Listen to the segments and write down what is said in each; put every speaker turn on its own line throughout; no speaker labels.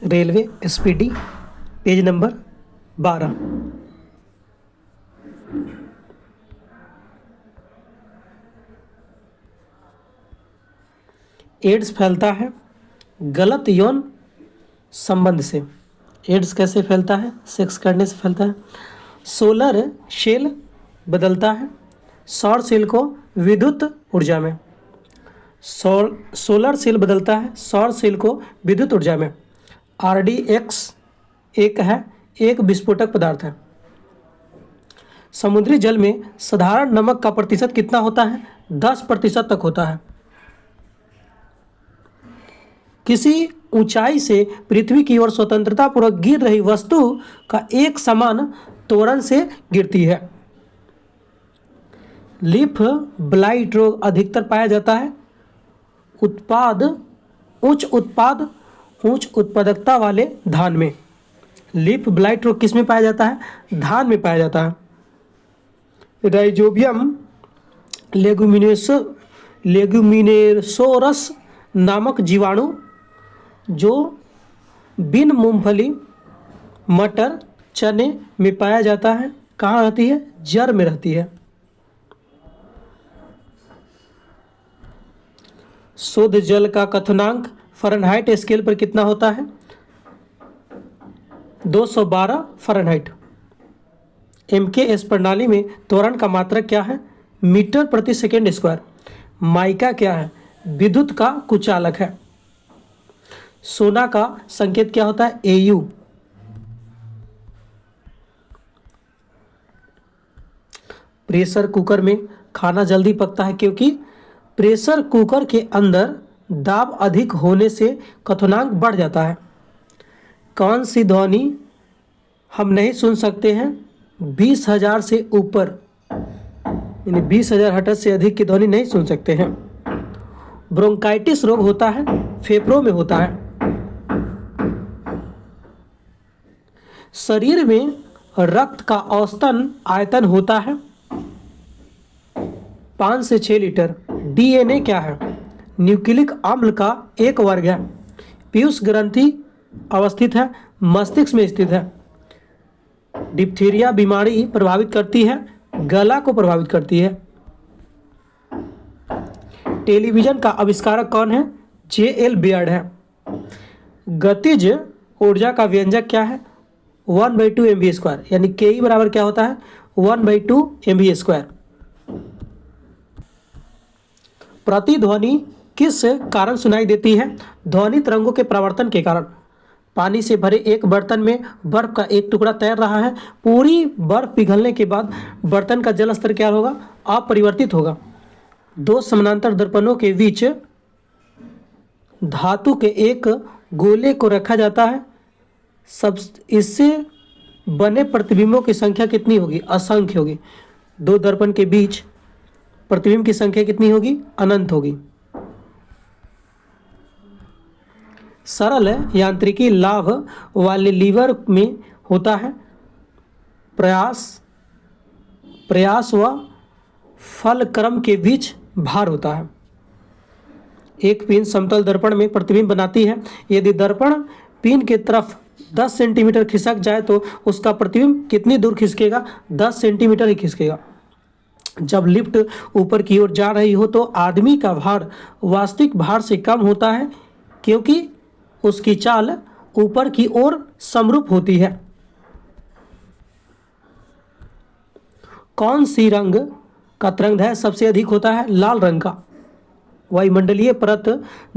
Railway speedy, page number 12। AIDS फैलता है गलत यौन संबंध से। एड्स कैसे फैलता है? सेक्स करने से फैलता है। सोलर सेल बदलता है सौर सेल को विद्युत ऊर्जा में। सोलर सेल बदलता है सौर सेल को विद्युत ऊर्जा में। RDX एक विस्फोटक पदार्थ है। समुद्री जल में साधारण नमक का प्रतिशत कितना होता है? 10% तक होता है। किसी ऊंचाई से पृथ्वी की ओर स्वतंत्रतापूर्वक गिर रही वस्तु का एक समान त्वरण से गिरती है। लीफ ब्लाइट रोग अधिकतर पाया जाता है उच्च उत्पादकता वाले धान में। लीफ ब्लाइट रोग किस में पाया जाता है? धान में पाया जाता है। राइजोबियम लेगुमिनेसोरस नामक जीवाणु जो बिन मूंगफली, मटर, चने में पाया जाता है, कहाँ रहती है? जड़ में रहती है। शुद्ध जल का क्वथनांक फ़ारेनहाइट स्केल पर कितना होता है? 212 फ़ारेनहाइट। MKS प्रणाली में त्वरण का मात्रक क्या है? मीटर प्रति सेकेंड स्क्वायर। माइका क्या है? विद्युत का कुचालक है। सोना का संकेत क्या होता है? AU। प्रेशर कुकर में खाना जल्दी पकता है क्योंकि प्रेशर कुकर के अंदर दाब अधिक होने से क्वथनांक बढ़ जाता है। कौन सी ध्वनि हम नहीं सुन सकते हैं 20,000 से ऊपर, यानी 20,000 हर्ट्ज से अधिक की ध्वनि नहीं सुन सकते हैं। ब्रोंकाइटिस रोग होता है फेफड़ों में होता है। शरीर में रक्त का औसतन आयतन होता है 5 से 6 लीटर। DNA क्या है? न्यूक्लिक अम्ल का एक वर्ग है। पीयूष ग्रंथि अवस्थित है मस्तिष्क में स्थित है। डिप्थीरिया बीमारी प्रभावित करती है गला को प्रभावित करती है। टेलीविजन का आविष्कारक कौन है? JL बेयर्ड है। गतिज ऊर्जा का व्यंजक क्या है? 1/2 mv², यानी KE बराबर क्या होता है? 1/2 mv²। प्रतिध्वनि किस कारण सुनाई देती है? ध्वनि तरंगों के प्रवर्तन के कारण। पानी से भरे एक बर्तन में बर्फ का एक टुकड़ा तैर रहा है। पूरी बर्फ पिघलने के बाद बर्तन का जल स्तर क्या होगा? अपरिवर्तित होगा। दो समानांतर दर्पणों के बीच धातु के एक गोले को रखा जाता है। सब इससे बने प्रतिबिंबों की संख्या कितनी होगी? असंख्य होगी। दो दर्पण के बीच प्रतिबिंब की संख्या कितनी होगी? अनंत होगी। सरल यांत्रिकी लाभ वाले लीवर में होता है प्रयास व फलक्रम के बीच भार होता है। एक पिन समतल दर्पण में प्रतिबिंब बनाती है। यदि दर्पण पिन के तरफ 10 सेंटीमीटर खिसक जाए तो उसका प्रतिबिंब कितनी दूर खिसकेगा? 10 सेंटीमीटर ही खिसकेगा। जब लिफ्ट ऊपर की ओर जा रही हो तो आदमी का भार वास्तविक भार से कम होता है क्योंकि उसकी चाल ऊपर की ओर समरूप होती है। कौन सी रंग का तरंगदैर्घ्य सबसे अधिक होता है? लाल रंग का। वायुमंडलीय परत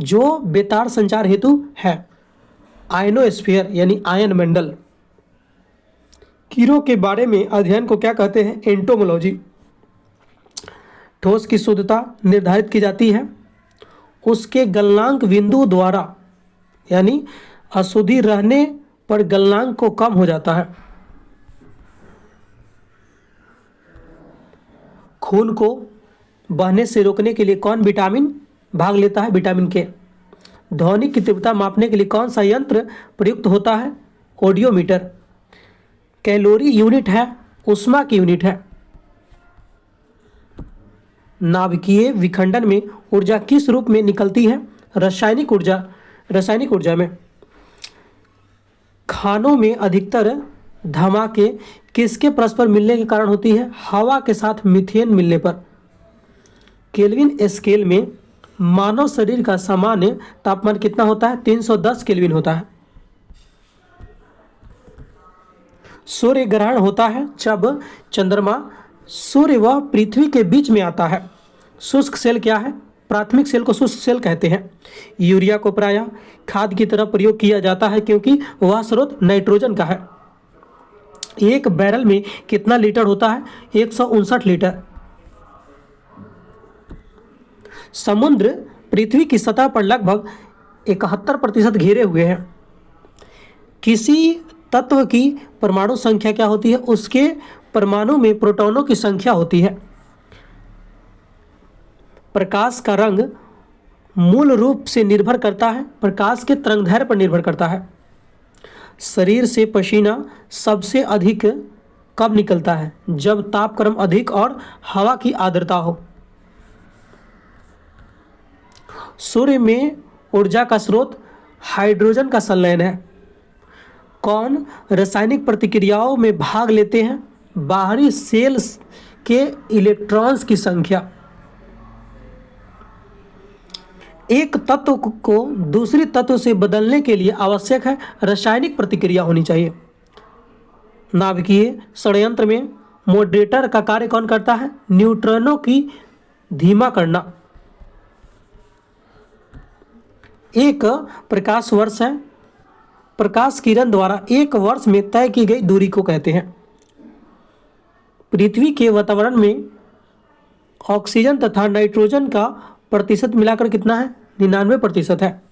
जो बेतार संचार हेतु है। आयनोस्फीयर यानी आयन मंडल। कीड़ों के बारे में अध्ययन को क्या कहते हैं? एंटोमोलॉजी। ठोस की शुद्धता निर्धारित की जाती है उसके गलनांक बिंदु द्वारा, यानी अशुद्धि रहने पर गलनांक को कम हो जाता है। खून को बहने से रोकने के लिए कौन विटामिन भाग लेता है? विटामिन के। ध्वनि की तीव्रता मापने के लिए कौन सा यंत्र प्रयुक्त होता है? ऑडियोमीटर। कैलोरी यूनिट है ऊष्मा की यूनिट है। नाभिकीय विखंडन में ऊर्जा किस रूप में निकलती है? रासायनिक ऊर्जा में। खानों में अधिकतर धमाके किसके परस्पर मिलने के कारण होती है? हवा के साथ मीथेन मिलने पर। केल्विन स्केल में मानव शरीर का सामान्य तापमान कितना होता है? 310 केल्विन होता है। सूर्य ग्रहण होता है जब चंद्रमा सूर्य व पृथ्वी के बीच में आता है। शुष्क सेल क्या है? प्राथमिक सेल को शुष्क सेल कहते हैं। यूरिया को प्रायः खाद की तरह प्रयोग किया जाता है क्योंकि वह स्रोत नाइट्रोजन का है। एक बैरल में कितना लीटर होता है? 159 लीटर। समुद्र पृथ्वी की सतह पर लगभग 71% घेरे हुए हैं। किसी तत्व की परमाणु संख्या क्या होती है? उसके परमाणु में प्रोटॉनों की संख्या होती है। प्रकाश का रंग मूल रूप से निर्भर करता है प्रकाश के तरंगदैर्घ्य पर निर्भर करता है। शरीर से पसीना सबसे अधिक कब निकलता है? जब तापक्रम अधिक और हवा की आर्द्रता हो। सूर्य में ऊर्जा का स्रोत हाइड्रोजन का संलयन है। कौन रासायनिक प्रतिक्रियाओं में भाग लेते हैं? बाहरी सेल्स के इलेक्ट्रॉन्स की संख्या। एक तत्व को दूसरी तत्व से बदलने के लिए आवश्यक है रासायनिक प्रतिक्रिया होनी चाहिए। नाभिकीय षड्यंत्र में मॉडरेटर का कार्य कौन करता है? न्यूट्रॉनों की धीमा करना। एक प्रकाश वर्ष है। प्रकाश किरण द्वारा एक वर्ष में तय की गई दूरी को कहते हैं। पृथ्वी के वातावरण में ऑक्सीजन तथा नाइट्रोजन का प्रतिशत मिलाकर कितना है? 99% है।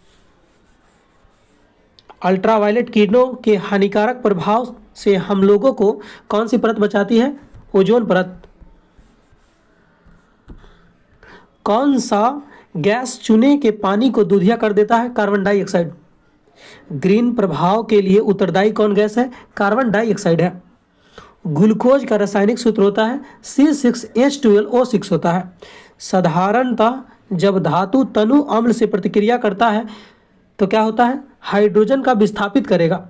अल्ट्रावायलेट किरणों के हानिकारक प्रभाव से हम लोगों को कौन सी परत बचाती है? ओजोन परत। कौन सा गैस चूने के पानी को दूधिया कर देता है? Carbon dioxide. ग्रीन प्रभाव के लिए उत्तरदायी कौन गैस है? कार्बन डाइऑक्साइड है। ग्लूकोज का रासायनिक सूत्र होता है C6H12O6 होता है। साधारणतः जब धातु तनु अम्ल से प्रतिक्रिया करता है तो क्या होता है? हाइड्रोजन का विस्थापित करेगा।